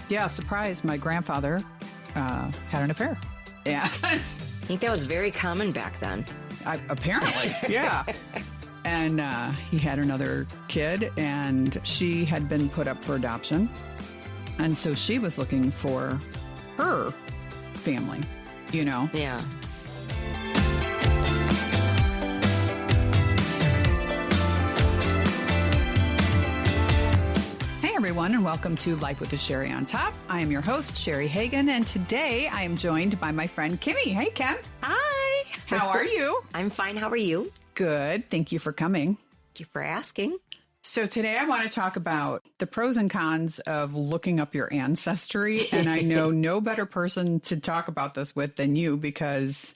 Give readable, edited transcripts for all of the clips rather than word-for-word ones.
Yeah, surprise. My grandfather had an affair. Yeah. I think that was very common back then. Apparently, yeah. And he had another kid, and she had been put up for adoption. And so she was looking for her family, you know? Yeah. Hey, everyone, and welcome to Life with the Sherry on Top. I am your host, Sherry Hagan, and today I am joined by my friend, Kimmy. Hey, Kim. Hi. How are you? I'm fine. How are you? Good. Thank you for coming. Thank you for asking. So today I want to talk about the pros and cons of looking up your ancestry. And I know no better person to talk about this with than you, because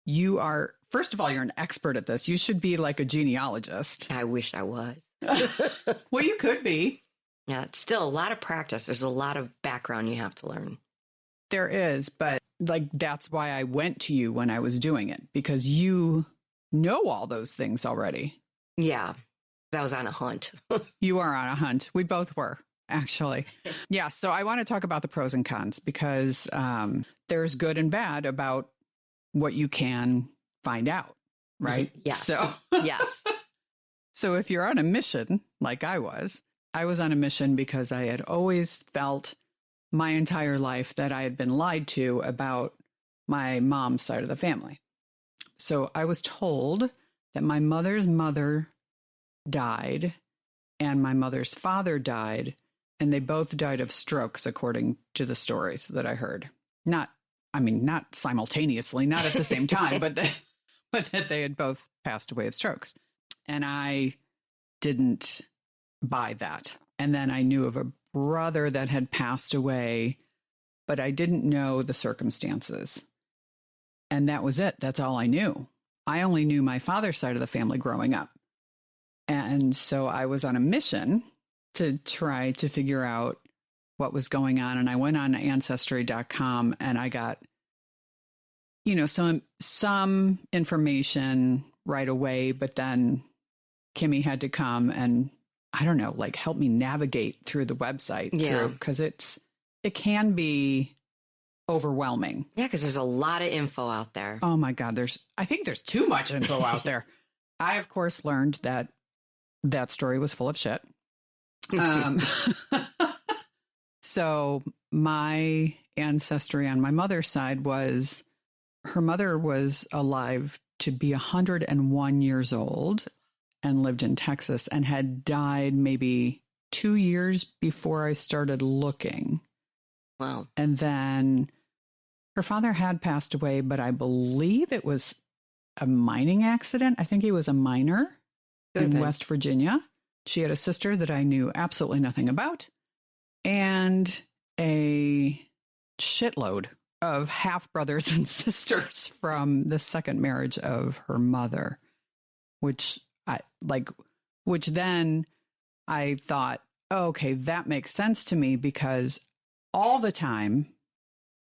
you are, first of all, you're an expert at this. You should be like a genealogist. I wish I was. Well, you could be. Yeah, it's still a lot of practice. There's a lot of background you have to learn. There is, but like that's why I went to you when I was doing it, because you know all those things already. Yeah, I was on a hunt. You are on a hunt. We both were, actually. Yeah, so I want to talk about the pros and cons, because there's good and bad about what you can find out, right? Yes. So, Yes. So if you're on a mission, like I was on a mission because I had always felt my entire life that I had been lied to about my mom's side of the family. So I was told that my mother's mother died and my mother's father died, and they both died of strokes, according to the stories that I heard. Not simultaneously, not at the same time, but that they had both passed away of strokes. And I didn't buy that. And then I knew of a brother that had passed away, but I didn't know the circumstances. And that was it. That's all I knew. I only knew my father's side of the family growing up. And so I was on a mission to try to figure out what was going on. And I went on Ancestry.com and I got, some information right away, but then Kimmy had to come and, I don't know, like help me navigate through the website. Yeah. Because it can be overwhelming. Yeah, because there's a lot of info out there. Oh my God, I think there's too much info out there. I, of course, learned that story was full of shit. So my ancestry on my mother's side was, her mother was alive to be 101 years old and lived in Texas and had died maybe 2 years before I started looking. Wow. And then her father had passed away, but I believe it was a mining accident. I think he was a miner in West Virginia. She had a sister that I knew absolutely nothing about, and a shitload of half brothers and sisters from the second marriage of her mother, which then I thought, okay, that makes sense to me, because all the time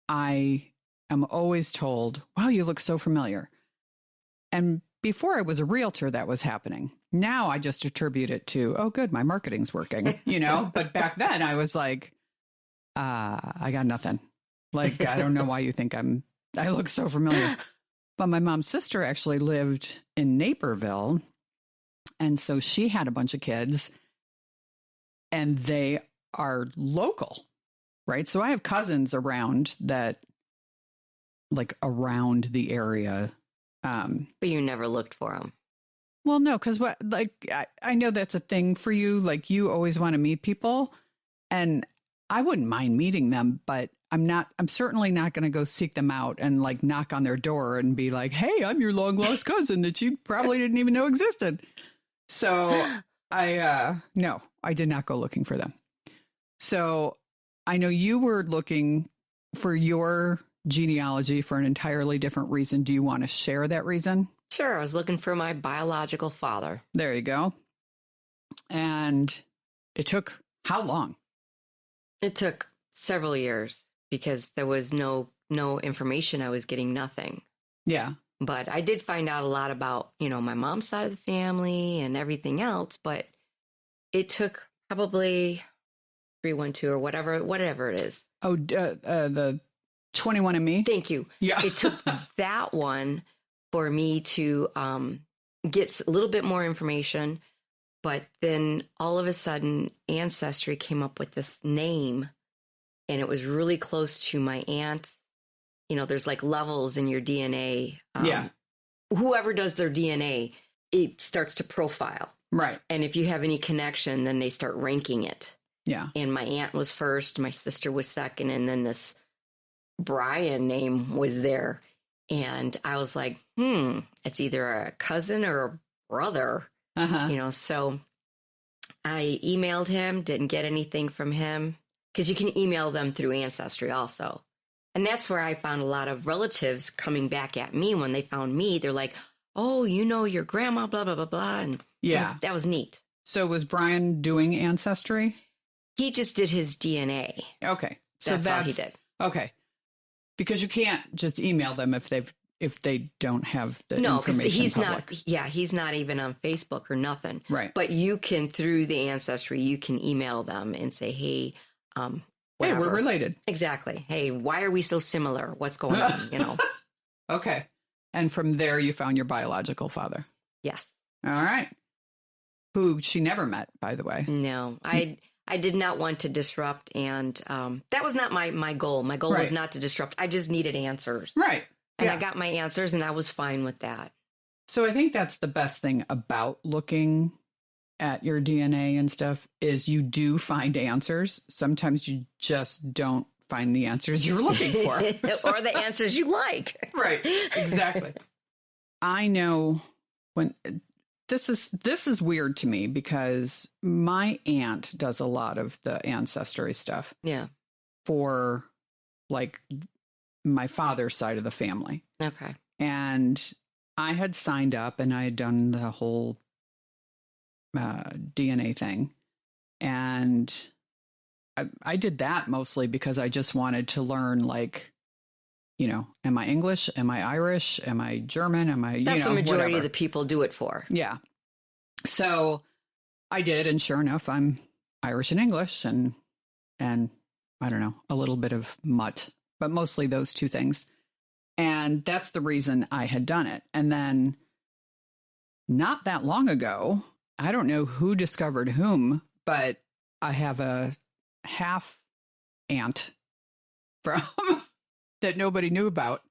I am always told, wow, you look so familiar. And before I was a realtor, that was happening. Now I just attribute it to, oh, good, my marketing's working, But back then I was like, I got nothing. Like, I don't know why you think I look so familiar. But my mom's sister actually lived in Naperville. And so she had a bunch of kids, and they are local, right? So I have cousins around the area. But you never looked for them. Well, no, because I know that's a thing for you. Like, you always want to meet people, and I wouldn't mind meeting them, but I'm certainly not going to go seek them out and like knock on their door and be like, hey, I'm your long lost cousin that you probably didn't even know existed. So no, I did not go looking for them. So I know you were looking for your genealogy for an entirely different reason. Do you want to share that reason? Sure. I was looking for my biological father. There you go. And it took how long? It took several years because there was no information. I was getting nothing. Yeah. But I did find out a lot about, my mom's side of the family and everything else. But it took probably 312 or whatever it is. Oh, the 21andMe? Thank you. Yeah. It took that one for me to get a little bit more information. But then all of a sudden, Ancestry came up with this name, and it was really close to my aunt's. You know, there's like levels in your DNA. Yeah. Whoever does their DNA, it starts to profile. Right. And if you have any connection, then they start ranking it. Yeah. And my aunt was first, my sister was second, and then this Brian name was there. And I was like, it's either a cousin or a brother. Uh-huh. You know, so I emailed him, didn't get anything from him, because you can email them through Ancestry also. And that's where I found a lot of relatives coming back at me when they found me. They're like, oh, you know your grandma, blah, blah, blah, blah. And yeah, that was neat. So was Brian doing Ancestry? He just did his DNA. Okay. So that's all he did. Okay. Because you can't just email them if they don't have the information. No, because he's not even on Facebook or nothing. Right. But you can, through the Ancestry, you can email them and say, hey, hey, we're related. Exactly. Hey, why are we so similar? What's going on? You know? Okay. And from there, you found your biological father. Yes. All right. Who she never met, by the way. No, I did not want to disrupt. And that was not my goal. My goal was not to disrupt. I just needed answers. Right. And I got my answers, and I was fine with that. So I think that's the best thing about looking at your DNA and stuff is you do find answers. Sometimes you just don't find the answers you're looking for. Or the answers you like. Right. Exactly. I know when this is weird to me because my aunt does a lot of the ancestry stuff. Yeah. For like my father's side of the family. Okay. And I had signed up and I had done the whole DNA thing. And I did that mostly because I just wanted to learn, like, you know, am I English? Am I Irish? Am I German? Am I, That's the majority whatever. of the people do it for. Yeah. So I did. And sure enough, I'm Irish and English and I don't know, a little bit of mutt, but mostly those two things. And that's the reason I had done it. And then not that long ago, I don't know who discovered whom, but I have a half aunt from that nobody knew about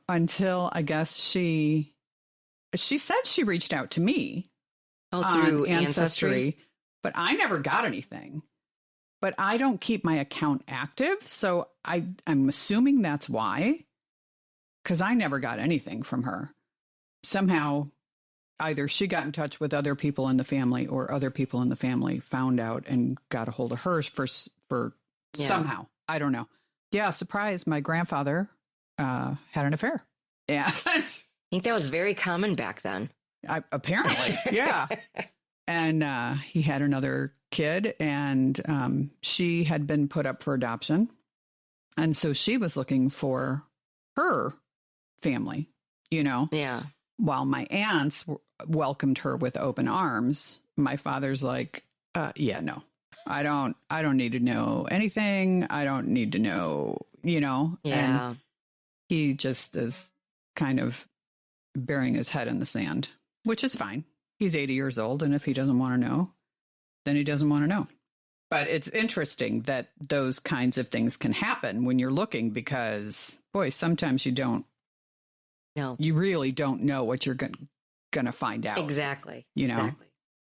until I guess she said she reached out to me through on Ancestry, but I never got anything. But I don't keep my account active, so I'm assuming that's why, because I never got anything from her. Somehow, either she got in touch with other people in the family or other people in the family found out and got a hold of hers for somehow. I don't know. Yeah, surprise, my grandfather had an affair. Yeah. I think that was very common back then. Apparently, yeah. And he had another kid, and she had been put up for adoption. And so she was looking for her family, you know? Yeah. While my aunts welcomed her with open arms, my father's like, yeah, no, I don't need to know anything. I don't need to know, you know? Yeah. And he just is kind of burying his head in the sand, which is fine. He's 80 years old. And if he doesn't want to know, then he doesn't want to know. But it's interesting that those kinds of things can happen when you're looking because, boy, sometimes you don't. No. You really don't know what you're going to find out. Exactly. You know? Exactly.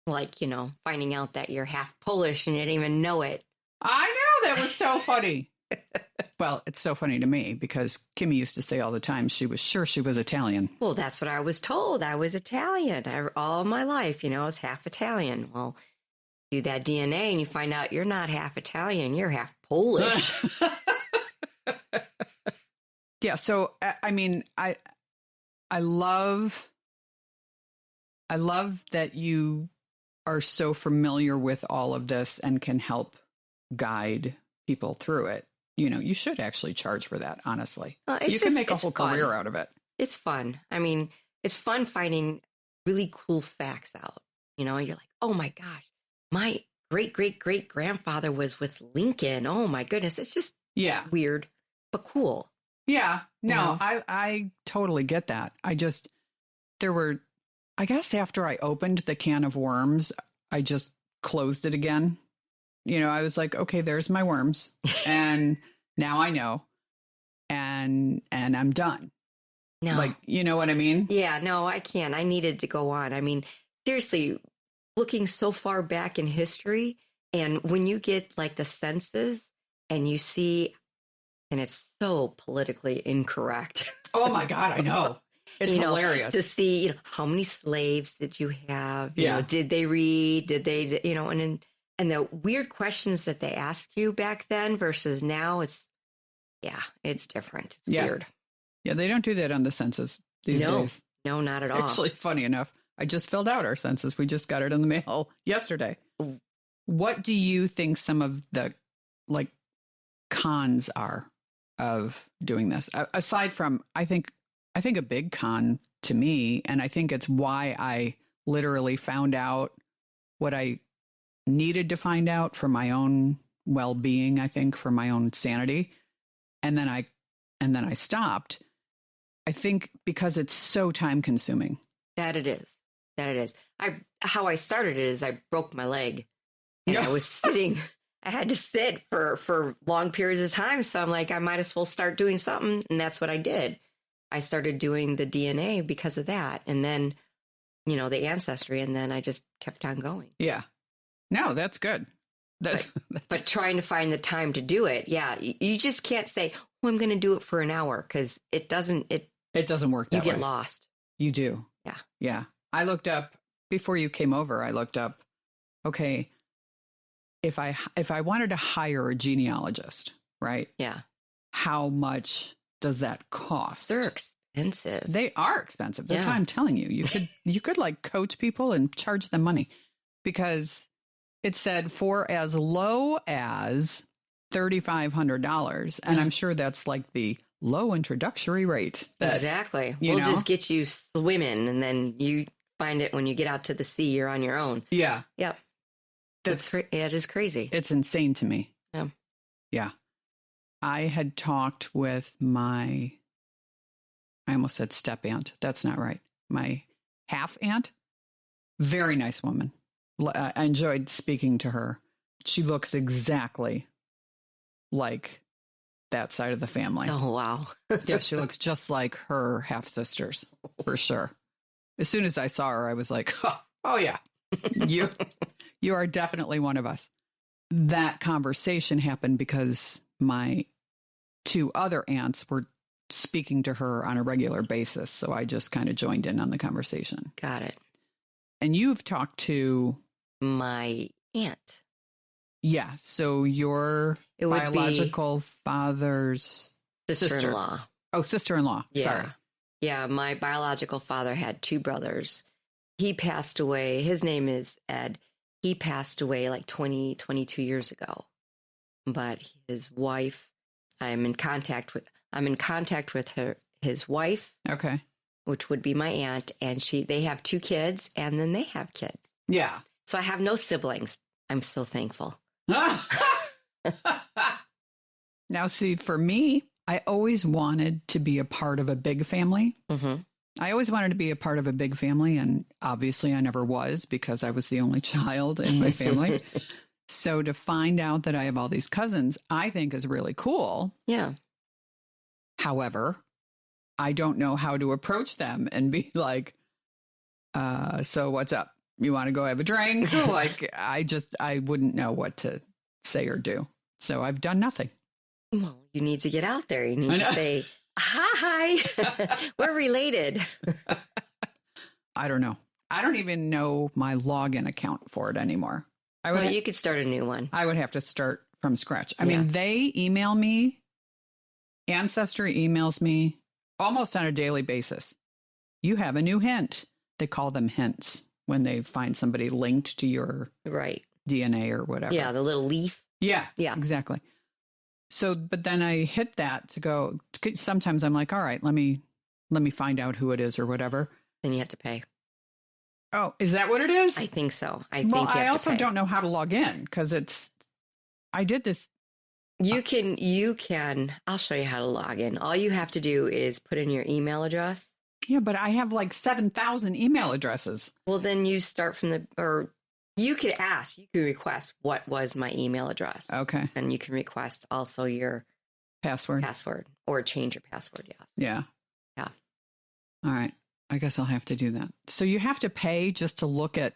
Like, you know, finding out that you're half Polish and you didn't even know it. I know. That was so funny. Well, it's so funny to me because Kimmy used to say all the time she was sure she was Italian. Well, that's what I was told. I was Italian. All my life, you know, I was half Italian. Well, do that DNA and you find out you're not half Italian, you're half Polish. Yeah. So, I mean, I love that you are so familiar with all of this and can help guide people through it. You know, you should actually charge for that, honestly. You can make a whole career out of it. It's fun. I mean, it's fun finding really cool facts out. You know, you're like, oh my gosh, my great great great grandfather was with Lincoln. Oh my goodness, it's just Yeah. weird, but cool. Yeah. No, You know? I totally get that. I guess after I opened the can of worms, I just closed it again. I was like, okay, there's my worms. And now I know. And I'm done. No. Like, you know what I mean? Yeah, no, I can't. I needed to go on. I mean, seriously, looking so far back in history, and when you get like the census and you see, and it's so politically incorrect. Oh my God, I know. It's hilarious. To see, how many slaves did you have? Yeah. Did they read? Did they, and the weird questions that they ask you back then versus now, it's different. It's weird. Yeah, they don't do that on the census these days. No, not at all. Actually, funny enough, I just filled out our census. We just got it in the mail yesterday. What do you think some of the cons are of doing this? Aside from, I think a big con to me, and I think it's why I literally found out what I needed to find out for my own well-being, I think for my own sanity. And then I stopped. I think because it's so time consuming. That it is. How I started it is I broke my leg and I was sitting. I had to sit for long periods of time. So I'm like, I might as well start doing something. And that's what I did. I started doing the DNA because of that. And then, the ancestry. And then I just kept on going. Yeah. No, that's good. But trying to find the time to do it. Yeah. You just can't say, I'm going to do it for an hour because it doesn't work that way. You get lost. You do. Yeah. Yeah. I looked up before you came over. I looked up, okay, if I wanted to hire a genealogist, right? Yeah. How much does that cost? They're expensive. They are expensive. That's why I'm telling you. You could like coach people and charge them money because it said for as low as $3,500. And I'm sure that's like the low introductory rate. Exactly. We'll just get you swimming and then you find it when you get out to the sea, you're on your own. Yeah. Yep. It is crazy. It's insane to me. Yeah. Yeah. I had talked with I almost said step aunt. That's not right. My half aunt. Very nice woman. I enjoyed speaking to her. She looks exactly like that side of the family. Oh, wow. Yeah, she looks just like her half sisters, for sure. As soon as I saw her, I was like, oh yeah, you are definitely one of us. That conversation happened because my two other aunts were speaking to her on a regular basis. So I just kind of joined in on the conversation. Got it. And you've talked to my aunt. Yeah. So your biological father's sister-in-law. Oh, sister-in-law. Yeah. Sorry. Yeah. My biological father had two brothers. He passed away. His name is Ed. He passed away like 22 years ago. But his wife, I'm in contact with his wife. Okay. Which would be my aunt. And they have two kids and then they have kids. Yeah. So I have no siblings. I'm so thankful. Now, see, for me, I always wanted to be a part of a big family. Mm-hmm. I always wanted to be a part of a big family. And obviously I never was because I was the only child in my family. So to find out that I have all these cousins, I think is really cool. Yeah. However, I don't know how to approach them and be like, so what's up? You want to go have a drink? Like, I wouldn't know what to say or do. So I've done nothing. Well, you need to get out there. You need to say, hi, we're related. I don't know. I don't even know my login account for it anymore. You could start a new one. I would have to start from scratch. I mean, they email me. Ancestry emails me almost on a daily basis. You have a new hint. They call them hints when they find somebody linked to your DNA or whatever. Yeah, the little leaf. Yeah, yeah, exactly. So, but then I hit that to go. Sometimes I'm like, all right, let me find out who it is or whatever. Then you have to pay. Oh, is that what it is? I think so. I think well, you have I also to pay. don't know how to log in because I did this. You can, I'll show you how to log in. All you have to do is put in your email address. Yeah, but I have like 7,000 email addresses. Well, then you start from or you could ask, you could request what was my email address. Okay. And you can request also your Password or change your password. Yes. Yeah. Yeah. All right. I guess I'll have to do that. So you have to pay just to look at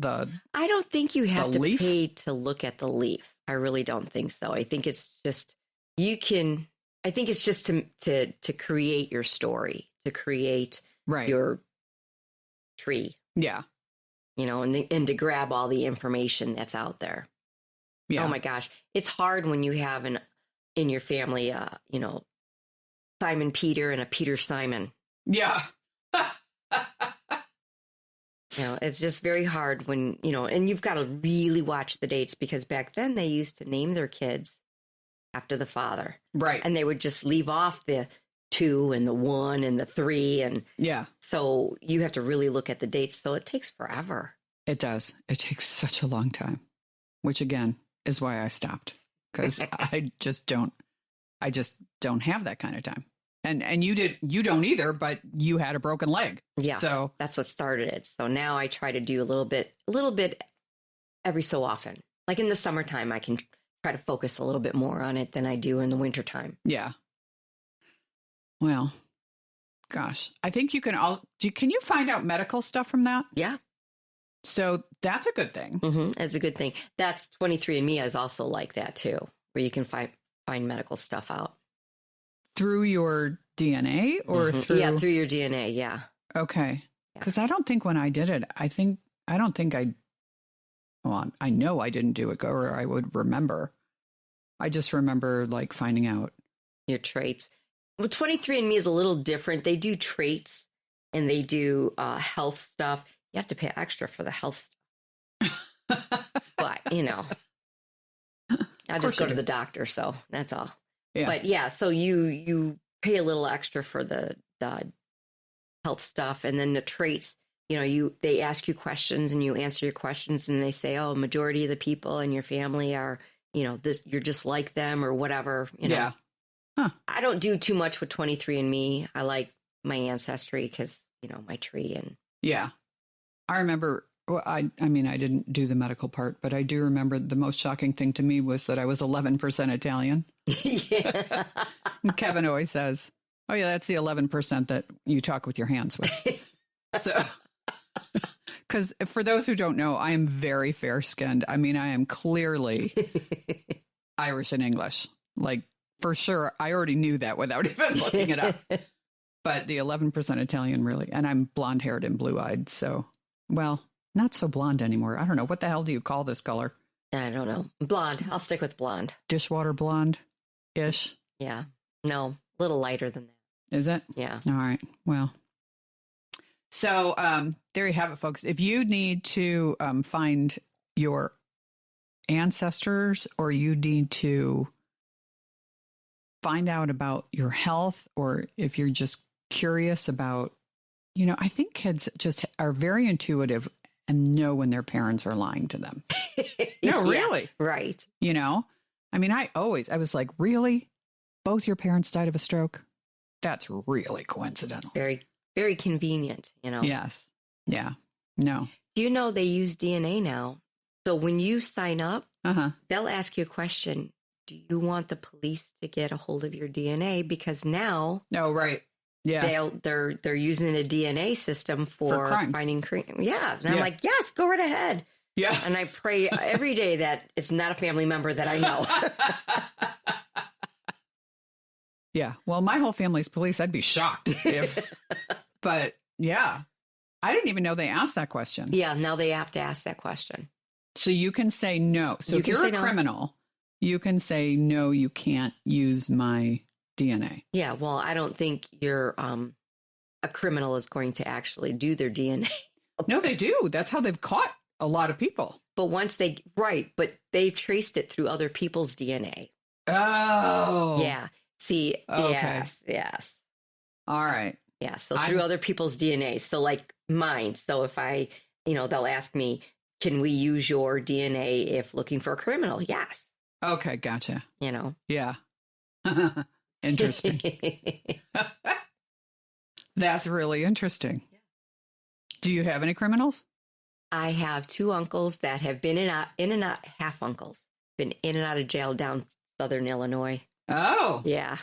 I don't think you have to leaf? pay to look at the leaf. I really don't think so. I think it's just I think it's just to create your story, to create your tree. Yeah. You know, and to grab all the information that's out there. Yeah. Oh my gosh. It's hard when you have in your family, you know, Simon Peter and a Peter Simon. Yeah. You know, it's just very hard when, you know, and you've got to really watch the dates because back then they used to name their kids after the father. Right. And they would just leave off the 2 and the 1 and the 3. And yeah. So you have to really look at the dates. So it takes forever. It does. It takes such a long time, which again is why I stopped because I just don't have that kind of time. And you don't either, but you had a broken leg. Yeah. So that's what started it. So now I try to do a little bit every so often. Like in the summertime, I can try to focus a little bit more on it than I do in the wintertime. Yeah. Well, gosh, I think you can can you find out medical stuff from that? Yeah. So that's a good thing. Mm-hmm. That's a good thing. That's 23andMe is also like that too, where you can find medical stuff out. Through your DNA or through? Yeah, through your DNA. Yeah. Okay. Because I don't think when I did it, I know I didn't do it or I would remember. I just remember like finding out. Your traits. Well, 23andMe is a little different. They do traits and they do health stuff. You have to pay extra for the health stuff. But, you know, I just go to the doctor. So that's all. Yeah. But yeah, so you pay a little extra for the health stuff, and then the traits. You know, they ask you questions, and you answer your questions, and they say, "Oh, majority of the people in your family are, you know, this. You're just like them, or whatever." You know. Yeah. Huh. I don't do too much with 23andMe. I like my ancestry because you know my tree and. Yeah, I remember. Well, I mean, I didn't do the medical part, but I do remember the most shocking thing to me was that I was 11% Italian. Yeah. Kevin always says, "Oh yeah, that's the 11% that you talk with your hands with." So, because for those who don't know, I am very fair skinned. I mean, I am clearly Irish and English. Like for sure, I already knew that without even looking it up. But the 11% Italian really, and I'm blonde haired and blue eyed. So, well. Not so blonde anymore. I don't know. What the hell do you call this color? I don't know. Blonde. I'll stick with blonde. Dishwater blonde-ish? Yeah. No, a little lighter than that. Is it? Yeah. All right. Well. So there you have it, folks. If you need to find your ancestors or you need to find out about your health or if you're just curious about, you know, I think kids just are very intuitive and know when their parents are lying to them. No, really. Yeah, right. You know, I mean, I was like, really? Both your parents died of a stroke? That's really coincidental. Very, very convenient, you know? Yes. Yeah. No. Do you know they use DNA now? So when you sign up, they'll ask you a question. Do you want the police to get a hold of your DNA? Because now. Oh, right. Yeah, they're using a DNA system for finding crime. Yeah, and I'm like, yes, go right ahead. Yeah, and I pray every day that it's not a family member that I know. Yeah, well, my whole family's police. I'd be shocked but yeah, I didn't even know they asked that question. Yeah, now they have to ask that question. So you can say no. So if you're a criminal, you can say no. You can't use my DNA. Yeah, well, I don't think you're a criminal is going to actually do their DNA. No, they do. That's how they've caught a lot of people. But once but they traced it through other people's DNA. Oh. Yeah. See, okay. Yes. All right. Yeah. So through other people's DNA. So like mine. So if they'll ask me, can we use your DNA if looking for a criminal? Yes. Okay. Gotcha. Yeah. Interesting. That's really interesting. Do you have any criminals? I have 2 uncles that have been in and out, half uncles, been in and out of jail down Southern Illinois. Oh. Yeah.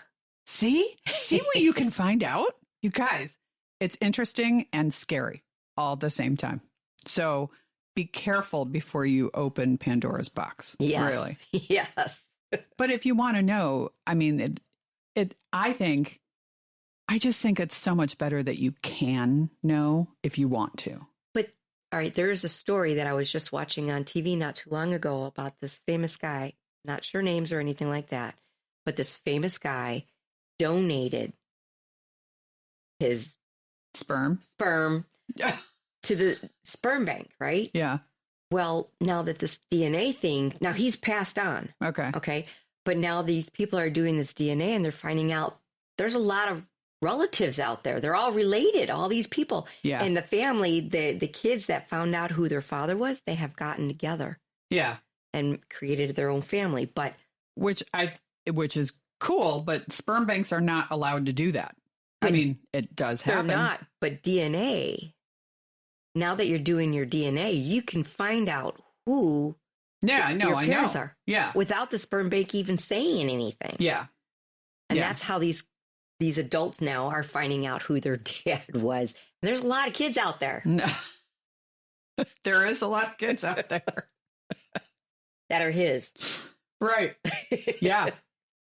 See what you can find out? You guys, it's interesting and scary all at the same time. So be careful before you open Pandora's box. Yes. Really. Yes. But if you want to know, I mean, I just think it's so much better that you can know if you want to. But all right, there is a story that I was just watching on TV not too long ago about this famous guy, not sure names or anything like that, but this famous guy donated his sperm to the sperm bank, right? Yeah. Well, now that this DNA thing, now he's passed on. Okay. But now these people are doing this DNA and they're finding out there's a lot of relatives out there. They're all related, all these people. Yeah. And the family, the kids that found out who their father was, they have gotten together. Yeah. And created their own family. But which is cool, but sperm banks are not allowed to do that. I mean, it does happen. They're not, but DNA, now that you're doing your DNA, you can find out who your parents are. Yeah. Without the sperm bank even saying anything. Yeah. And that's how these adults now are finding out who their dad was. And there's a lot of kids out there. No. There is a lot of kids out there. That are his. Right. Yeah.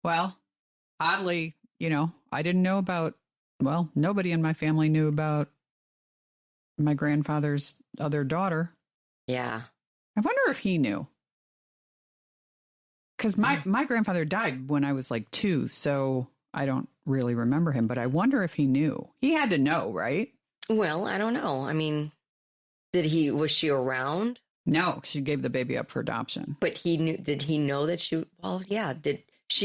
Well, oddly, I didn't know about, nobody in my family knew about my grandfather's other daughter. Yeah. I wonder if he knew. Because my grandfather died when I was like 2, so I don't really remember him, but I wonder if he knew. He had to know, right? Well, I don't know. I mean, was she around? No, she gave the baby up for adoption. But did he know that she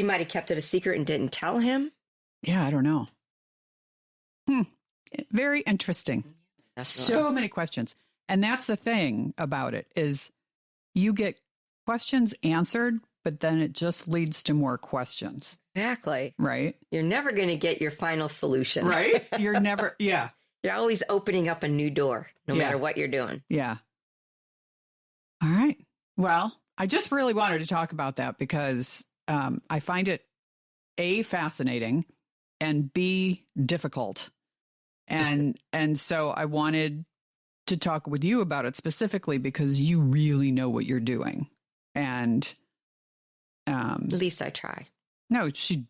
might have kept it a secret and didn't tell him? Yeah, I don't know. Very interesting. So many questions. And that's the thing about it is you get questions answered, but then it just leads to more questions. Exactly. Right. You're never going to get your final solution. Right. You're never. Yeah. You're always opening up a new door, no matter what you're doing. Yeah. All right. Well, I just really wanted to talk about that because I find it A, fascinating, and B, difficult. And so I wanted to talk with you about it specifically because you really know what you're doing. And at least I try. No, she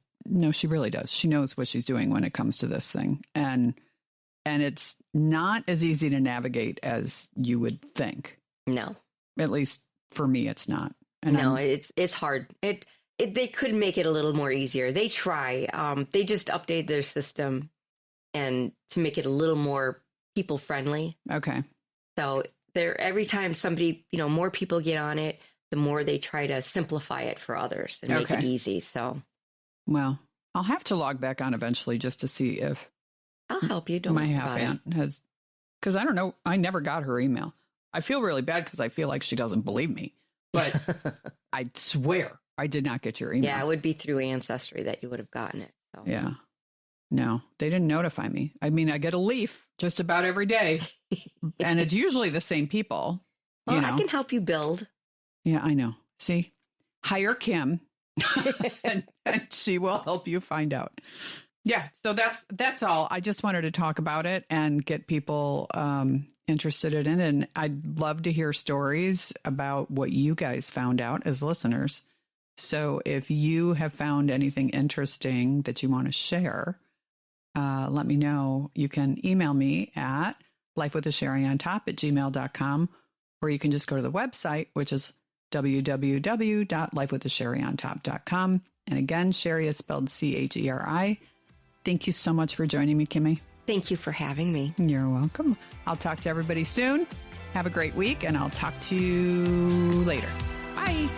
really does. She knows what she's doing when it comes to this thing. And it's not as easy to navigate as you would think. No. At least for me, it's not. And no, it's hard. They could make it a little more easier. They try. They just update their system and to make it a little more people friendly. Okay. So every time somebody, more people get on it, the more they try to simplify it for others and make it easy. So, well, I'll have to log back on eventually just to see if I'll help you. Don't my half aunt has, because I don't know. I never got her email. I feel really bad because I feel like she doesn't believe me, but I swear I did not get your email. Yeah, it would be through Ancestry that you would have gotten it. So. Yeah. No, they didn't notify me. I mean, I get a leaf just about every day and it's usually the same people. Well, I can help you build. Yeah, I know. See, hire Kim and she will help you find out. Yeah. So that's all. I just wanted to talk about it and get people interested in it. And I'd love to hear stories about what you guys found out as listeners. So if you have found anything interesting that you want to share, let me know. You can email me at lifewithasherryontop@gmail.com, or you can just go to the website, which is www.lifewithasherryontop.com. And again, Sherry is spelled Cheri. Thank you so much for joining me, Kimmy. Thank you for having me. You're welcome. I'll talk to everybody soon. Have a great week, and I'll talk to you later. Bye.